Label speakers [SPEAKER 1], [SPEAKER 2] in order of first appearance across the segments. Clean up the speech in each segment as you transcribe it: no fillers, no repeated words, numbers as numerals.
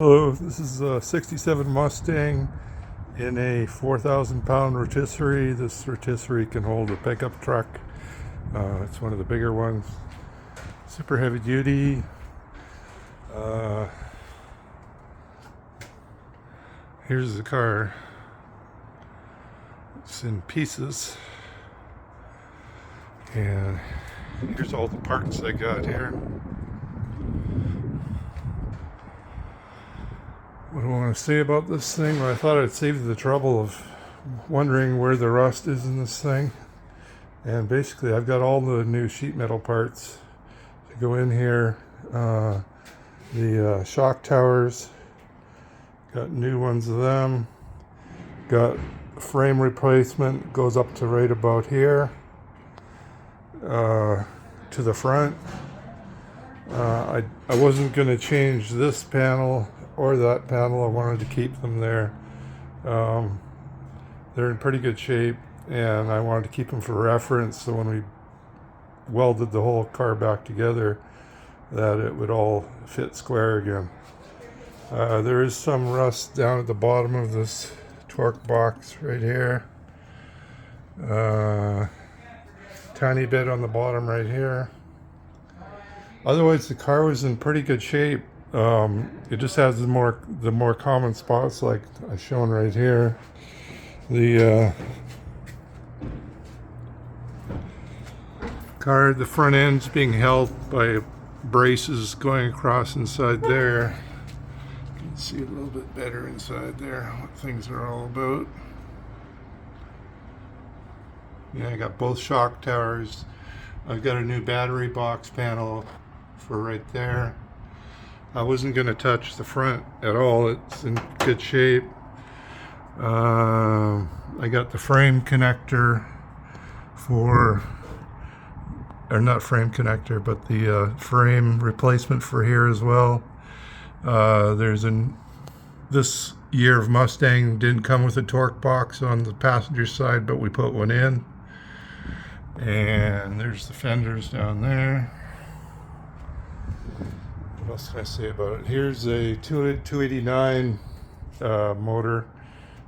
[SPEAKER 1] Hello, this is a 67 Mustang in a 4,000 pound rotisserie. This rotisserie can hold a pickup truck. It's one of the bigger ones. Super heavy duty. Uh, Here's the car. It's in pieces. And here's all the parts I got here. What do I want to say about this thing? Well, I thought I'd save you the trouble of wondering where the rust is in this thing. And basically, I've got all the new sheet metal parts to go in here. The shock towers, got new ones of them. Got frame replacement, goes up to right about here to the front. I wasn't going to change this panel or that panel. I wanted to keep them there. They're in pretty good shape, and I wanted to keep them for reference, so when we welded the whole car back together, that it would all fit square again. There is some rust down at the bottom of this torque box right here. Tiny bit on the bottom right here. Otherwise, the car was in pretty good shape. It just has the more common spots, like I've shown right here. The front end's being held by braces going across inside there. You can see a little bit better inside there what things are all about. Yeah, I got both shock towers. I've got a new battery box panel for right there. I wasn't going to touch the front at all. It's in good shape. I got the frame connector or not frame connector, but the frame replacement for here as well. This year of Mustang didn't come with a torque box on the passenger side, but we put one in. And there's the fenders down there. What else can I say about it? Here's a 289 motor.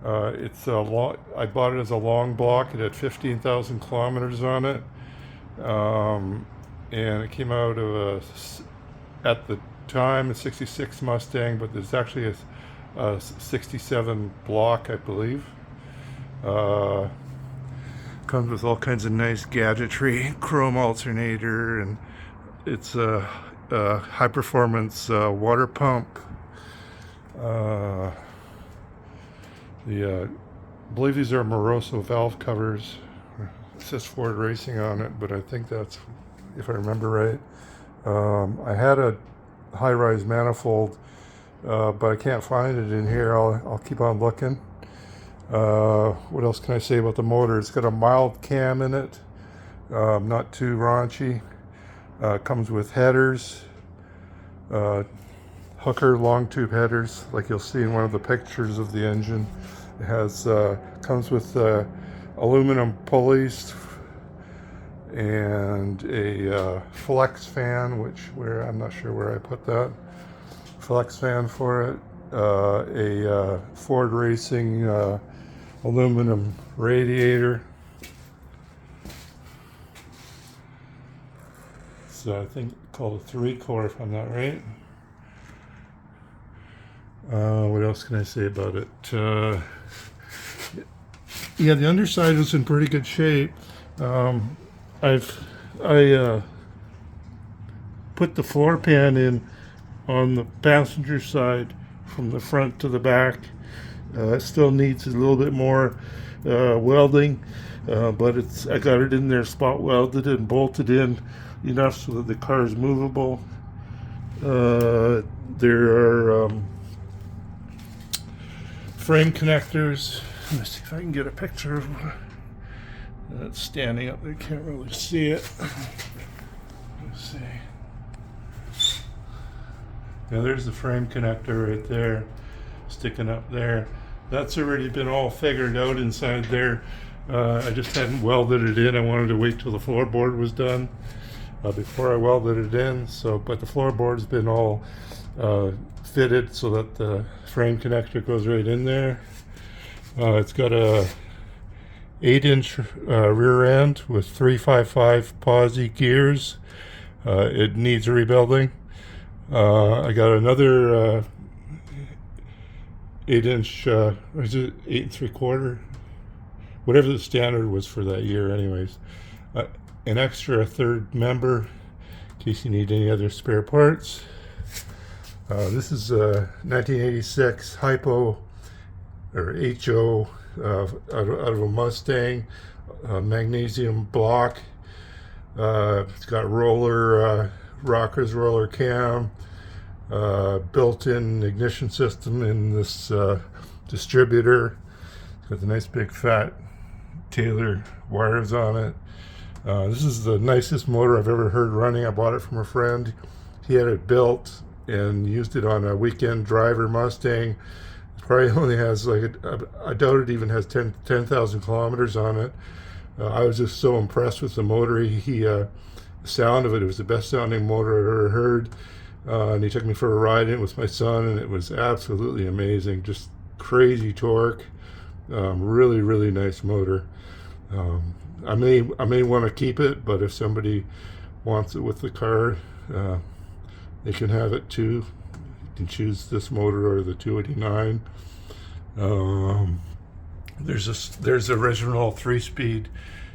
[SPEAKER 1] I bought it as a long block. It had 15,000 kilometers on it, and it came out of at the time a 66 Mustang, but there's actually a 67 block, I believe. Comes with all kinds of nice gadgetry, chrome alternator, and it's a high performance water pump. I believe these are Moroso valve covers. It says Ford Racing on it, but I think that's, if I remember right. I had a high-rise manifold, but I can't find it in here. I'll keep on looking. What else can I say about the motor? It's got a mild cam in it, not too raunchy. Comes with headers, hooker long tube headers, like you'll see in one of the pictures of the engine. It has comes with aluminum pulleys and a flex fan, I'm not sure where I put that flex fan for it. A Ford Racing aluminum radiator. So I think called a 3-core, if I'm not right. What else can I say about it? Yeah, the underside was in pretty good shape. I put the floor pan in on the passenger side from the front to the back. It still needs a little bit more welding, but I got it in there spot welded and bolted in enough so that the car is movable. There are frame connectors. Let me see if I can get a picture of that's standing up there. Can't really see it. Let's see. Yeah, there's the frame connector right there, sticking up there. That's already been all figured out inside there. I just hadn't welded it in. I wanted to wait till the floorboard was done before I welded it in. But the floorboard's been all fitted so that the frame connector goes right in there. It's got a 8-inch rear end with 355 posi gears. It needs rebuilding. I got another 8-inch, is it 8 3/4? Whatever the standard was for that year, anyways. An extra third member in case you need any other spare parts. This is a 1986 Hypo or HO out of a Mustang, magnesium block. It's got roller rockers, roller cam, built-in ignition system in this distributor. It's got the nice big fat Taylor wires on it. This is the nicest motor I've ever heard running. I bought it from a friend. He had it built and used it on a weekend driver Mustang. It probably only has like, I doubt it even has 10,000 kilometers on it. I was just so impressed with the motor. The sound of it, it was the best sounding motor I've ever heard. And he took me for a ride in it with my son, and it was absolutely amazing. Just crazy torque. Really, really nice motor. I may want to keep it, but if somebody wants it with the car, they can have it too. You can choose this motor or the 289. There's original 3-speed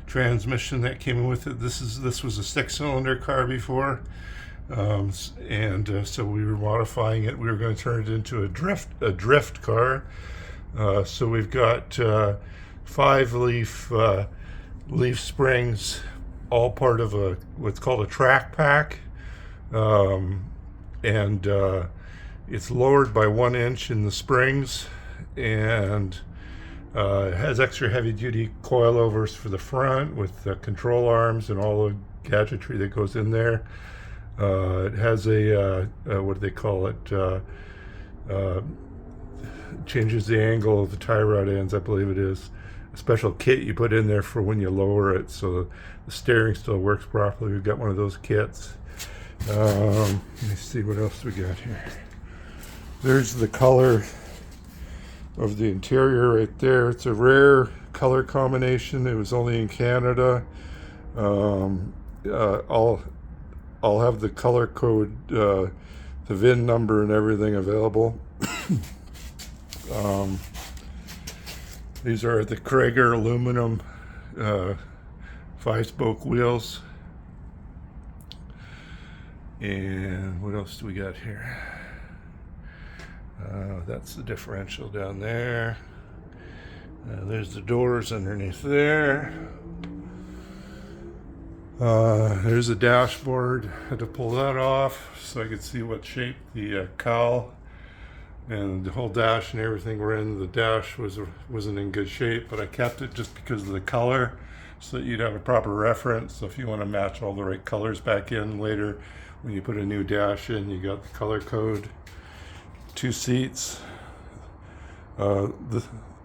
[SPEAKER 1] transmission that came in with it. This was a 6-cylinder car before, so we were modifying it. We were going to turn it into a drift car. So we've got 5 leaf springs, all part of what's called a track pack, and it's lowered by 1 inch in the springs, and it has extra heavy-duty coilovers for the front with control arms and all the gadgetry that goes in there. It has a what do they call it? Changes the angle of the tie rod ends, I believe it is. A special kit you put in there for when you lower it, so the steering still works properly. We've got one of those kits. Let me see what else we got here. There's the color of the interior right there. It's a rare color combination. It was only in Canada. I'll have the color code, the VIN number and everything available. These are the Krager aluminum 5-spoke wheels. And what else do we got here? That's the differential down there. There's the doors underneath there. There's a dashboard. I had to pull that off so I could see what shape the cowl and the whole dash and everything were in. The dash wasn't in good shape, but I kept it just because of the color, so that you'd have a proper reference. So if you want to match all the right colors back in later, when you put a new dash in, you got the color code. 2 seats.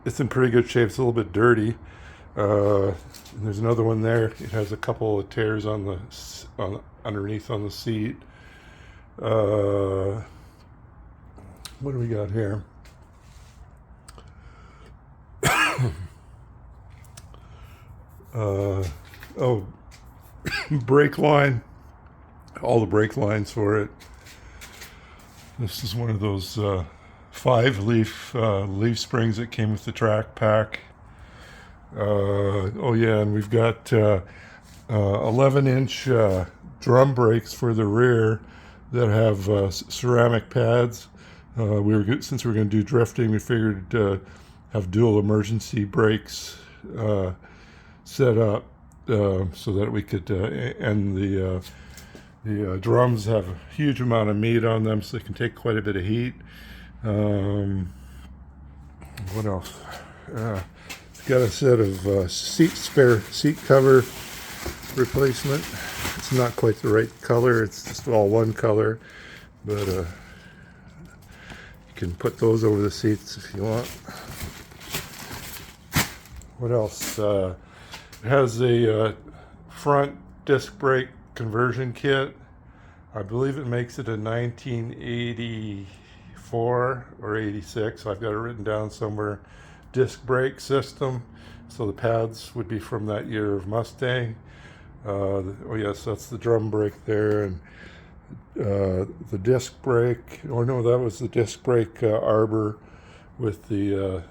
[SPEAKER 1] It's in pretty good shape. It's a little bit dirty. And there's another one there. It has a couple of tears on underneath on the seat. What do we got here? Brake line. All the brake lines for it. This is one of those 5 leaf springs that came with the track pack. And we've got 11-inch drum brakes for the rear that have ceramic pads. Since we're going to do drifting, we figured have dual emergency brakes set up so that we could and the drums have a huge amount of meat on them, so they can take quite a bit of heat. What else? It's got a set of spare seat cover replacement. It's not quite the right color. It's just all one color, but you can put those over the seats if you want. What else? It has a front disc brake conversion kit. I believe it makes it a 1984 84 or 86. I've got it written down somewhere. Disc brake system. So the pads would be from that year of Mustang. Oh yes, that's the drum brake there, and the disc brake. Oh no, that was the disc brake arbor with the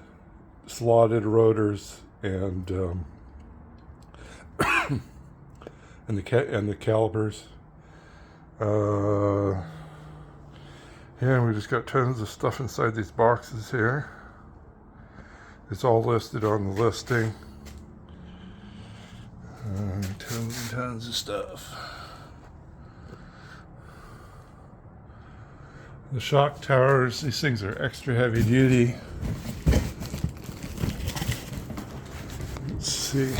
[SPEAKER 1] slotted rotors and and the calipers. And we just got tons of stuff inside these boxes here. It's all listed on the listing. Tons and tons of stuff. The shock towers, these things are extra heavy duty. Let's see,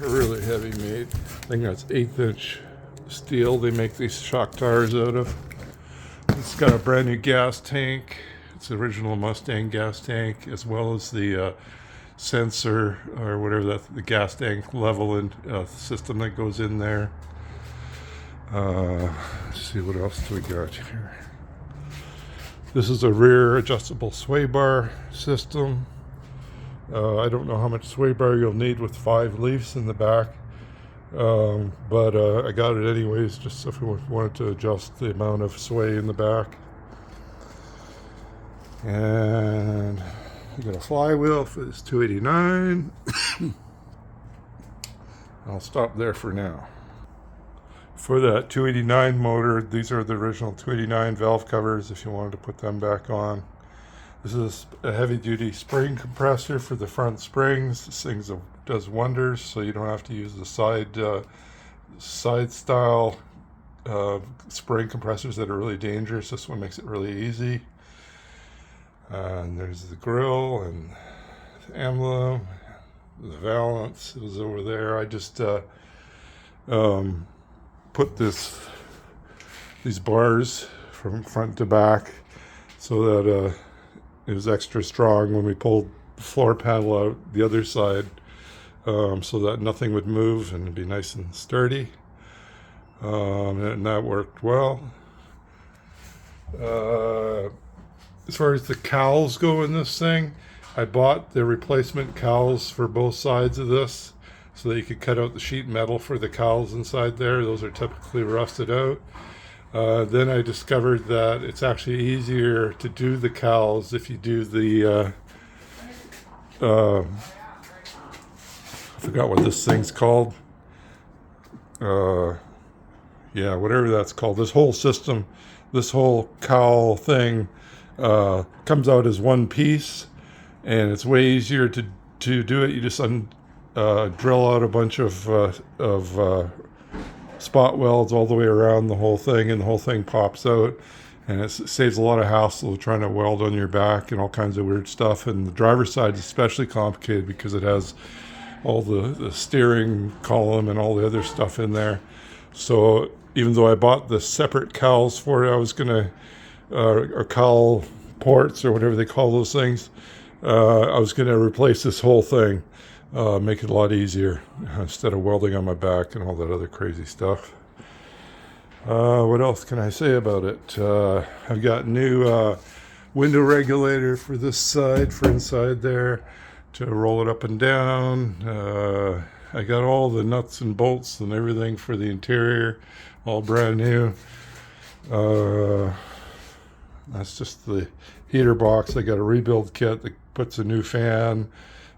[SPEAKER 1] they're really heavy made. I think that's 1/8" steel they make these shock towers out of. It's got a brand new gas tank. It's the original Mustang gas tank, as well as the sensor or whatever the gas tank level and system that goes in there. Let's see, what else do we got here? This is a rear adjustable sway bar system. I don't know how much sway bar you'll need with 5 leaves in the back, but I got it anyways, just if we wanted to adjust the amount of sway in the back. And I got a flywheel for this 289. I'll stop there for now. For that 289 motor, these are the original 289 valve covers if you wanted to put them back on. This is a heavy-duty spring compressor for the front springs. This thing does wonders, so you don't have to use the side style spring compressors that are really dangerous. This one makes it really easy. And there's the grill and the emblem, the valance is over there. I just put these bars from front to back so that it was extra strong when we pulled the floor panel out the other side, so that nothing would move and it'd be nice and sturdy. And that worked well. As far as the cowls go in this thing, I bought the replacement cowls for both sides of this so that you could cut out the sheet metal for the cowls inside there. Those are typically rusted out. Then I discovered that it's actually easier to do the cowls if you do the I forgot what this thing's called. Yeah, whatever that's called. This whole system, this whole cowl thing comes out as one piece, and it's way easier to do it. You just drill out a bunch of spot welds all the way around the whole thing, and the whole thing pops out, and it saves a lot of hassle trying to weld on your back and all kinds of weird stuff. And the driver's side is especially complicated because it has all the steering column and all the other stuff in there. So even though I bought the separate cowls for it, I was gonna or cowl ports or whatever they call those things, I was gonna replace this whole thing, make it a lot easier instead of welding on my back and all that other crazy stuff. What else can I say about it? I've got new window regulator for this side, for inside there, to roll it up and down. I got all the nuts and bolts and everything for the interior, all brand new. That's just the heater box. I got a rebuild kit that puts a new fan,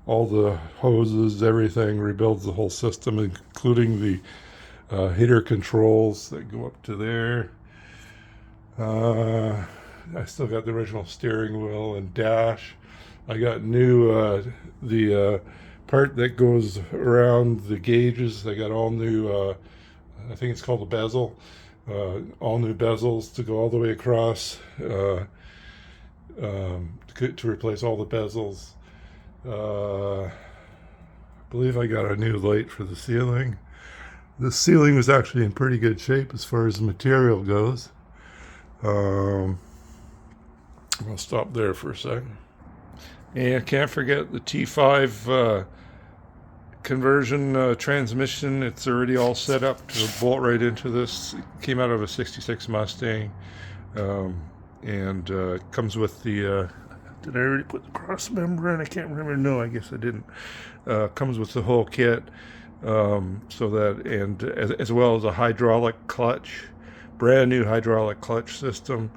[SPEAKER 1] all the hoses, everything, rebuilds the whole system, including the heater controls that go up to there. I still got the original steering wheel and dash. I got new the part that goes around the gauges. I got all new, I think it's called a bezel. All new bezels to go all the way across, to replace all the bezels. I believe I got a new light for the ceiling. The ceiling was actually in pretty good shape as far as the material goes. I'll stop there for a second. And I can't forget the T5 conversion transmission. It's already all set up to bolt right into this. It came out of a '66 Mustang. and comes with the. Did I already put the cross member in? I can't remember. No, I guess I didn't. Comes with the whole kit, so that, and as well as a hydraulic clutch, brand new hydraulic clutch system,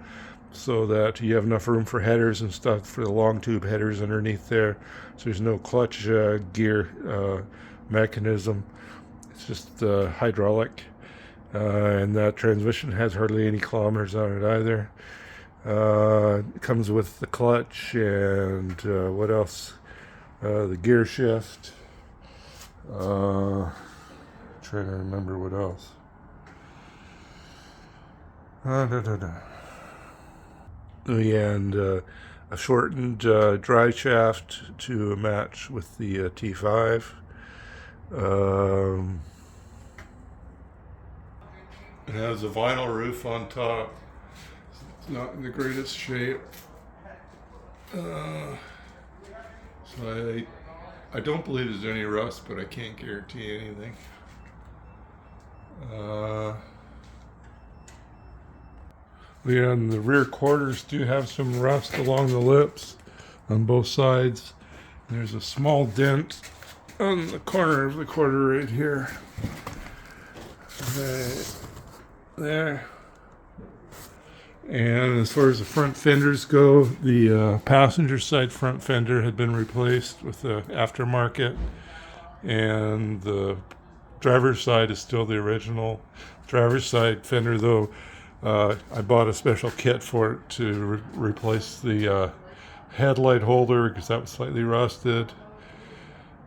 [SPEAKER 1] so that you have enough room for headers and stuff for the long tube headers underneath there. So there's no clutch gear mechanism. It's just hydraulic, and that transmission has hardly any kilometers on it either. It comes with the clutch and what else? The gear shift. Trying to remember what else. Oh yeah, and a shortened drive shaft to match with the T5. It has a vinyl roof on top. It's not in the greatest shape. So I don't believe there's any rust, but I can't guarantee anything. Yeah, and the rear quarters do have some rust along the lips on both sides. There's a small dent on the corner of the quarter right here. Right there. And as far as the front fenders go, the passenger side front fender had been replaced with the aftermarket, and the driver's side is still the original. Driver's side fender, though, I bought a special kit for it to replace the headlight holder because that was slightly rusted.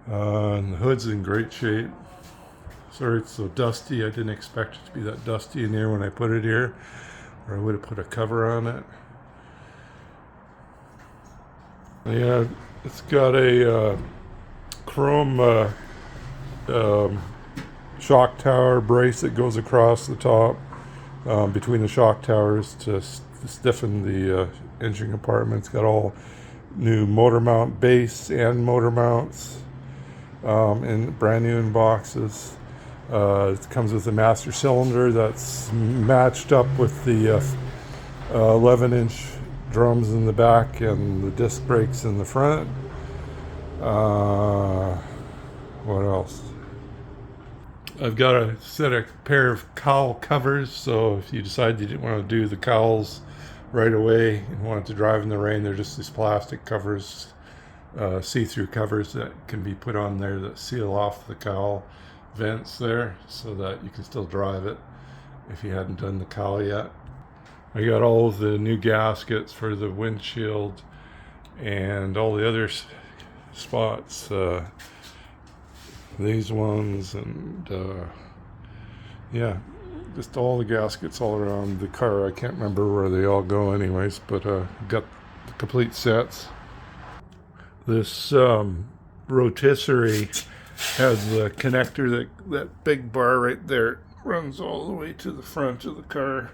[SPEAKER 1] And the hood's in great shape. Sorry it's so dusty. I didn't expect it to be that dusty in here when I put it here, or I would have put a cover on it. Yeah, it's got a chrome shock tower brace that goes across the top between the shock towers to stiffen the engine compartment. It's got all new motor mount base and motor mounts and brand new in boxes. It comes with a master cylinder that's matched up with the 11-inch drums in the back and the disc brakes in the front. What else? I've got a pair of cowl covers, so if you decide you didn't want to do the cowls right away and wanted to drive in the rain, they're just these plastic covers, see-through covers that can be put on there that seal off the cowl vents there so that you can still drive it if you hadn't done the cowl yet. I got all of the new gaskets for the windshield and all the other spots, these ones, and yeah, just all the gaskets all around the car. I can't remember where they all go anyways, but got the complete sets. This rotisserie has the connector, that big bar right there runs all the way to the front of the car,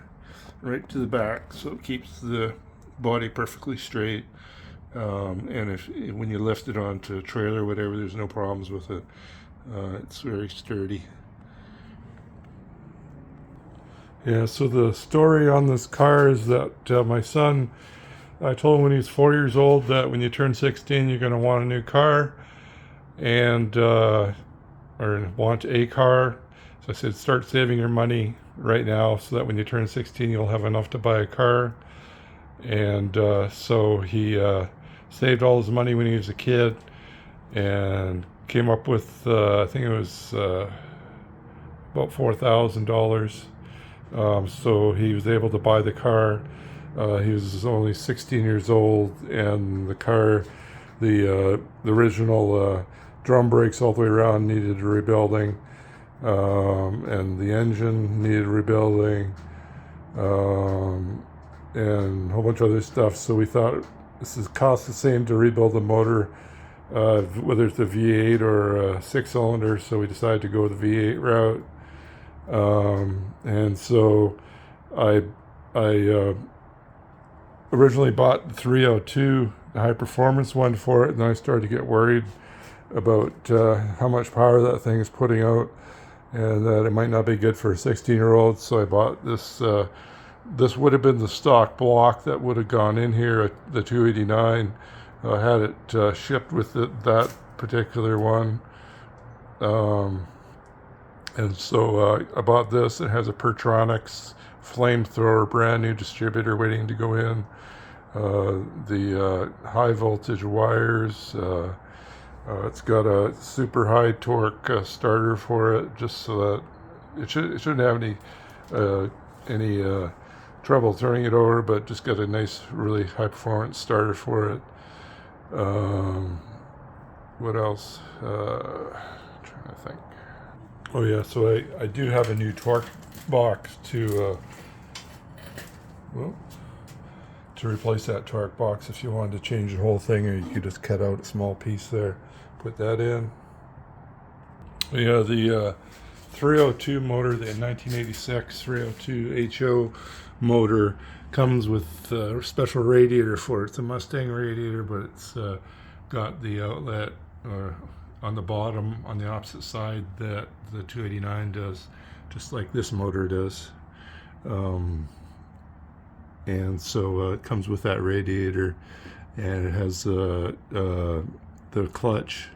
[SPEAKER 1] right to the back, so it keeps the body perfectly straight. And when you lift it onto a trailer or whatever, there's no problems with it. It's very sturdy. Yeah, so the story on this car is that my son, I told him when he was 4 years old that when you turn 16 you're going to want a new car, and or want a car. So I said start saving your money right now so that when you turn 16 you'll have enough to buy a car. And so he saved all his money when he was a kid and came up with I think it was about $4,000. So he was able to buy the car. He was only 16 years old, and the car, the original drum brakes all the way around needed rebuilding, and the engine needed rebuilding, and a whole bunch of other stuff. So we thought this is cost the same to rebuild the motor, whether it's a V8 or a 6-cylinder. So we decided to go the V8 route. And so I originally bought the 302, the high performance one for it, and then I started to get worried about how much power that thing is putting out, and that it might not be good for a 16-year-old. So I bought this This would have been the stock block that would have gone in here at the 289. Had it shipped with that particular one. And so I bought this. It has a Pertronics flamethrower, brand new distributor waiting to go in. The high voltage wires. It's got a super high torque starter for it, just so that it shouldn't have any trouble turning it over, but just got a nice, really high performance starter for it. What else? Trying to think. Oh yeah, so I do have a new torque box to replace that torque box. If you wanted to change the whole thing, or you could just cut out a small piece there, put that in. Yeah, the 302 motor, the 1986 302 HO motor, comes with a special radiator for it. It's a Mustang radiator, but it's got the outlet on the bottom on the opposite side that the 289 does, just like this motor does. And so it comes with that radiator, and it has the clutch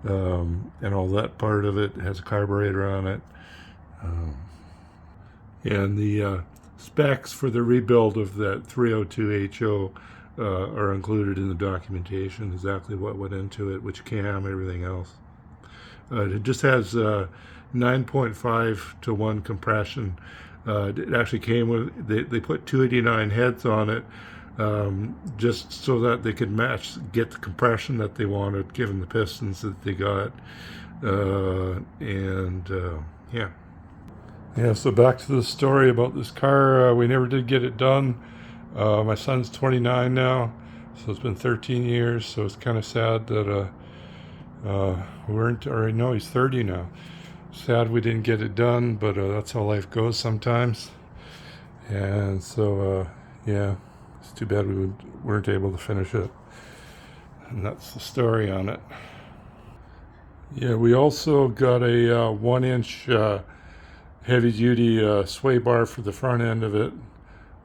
[SPEAKER 1] and all that part of it. It has a carburetor on it. And the specs for the rebuild of that 302 HO are included in the documentation, exactly what went into it, which cam, everything else. It just has 9.5 to 1 compression. It actually came with, they put 289 heads on it, just so that they could get the compression that they wanted, given the pistons that they got. Yeah. Yeah, so back to the story about this car. We never did get it done. My son's 29 now, so it's been 13 years, so it's kind of sad that he's 30 now. Sad we didn't get it done, but that's how life goes sometimes. And so, yeah, it's too bad we weren't able to finish it. And that's the story on it. Yeah, we also got a 1-inch heavy-duty sway bar for the front end of it.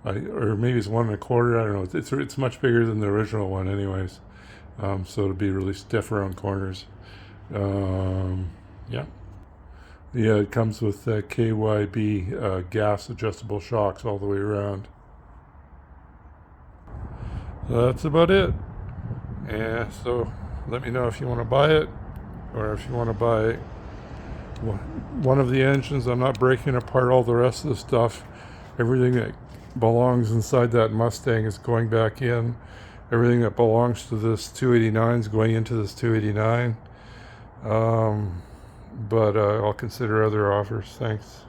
[SPEAKER 1] Or maybe it's 1.25. I don't know. It's much bigger than the original one, anyways. So it'll be really stiff around corners. Yeah. Yeah, it comes with KYB gas adjustable shocks all the way around. So that's about it. Yeah, so let me know if you want to buy it, or if you want to buy one of the engines. I'm not breaking apart all the rest of the stuff. Everything that belongs inside that Mustang is going back in. Everything that belongs to this 289 is going into this 289. But I'll consider other offers. Thanks.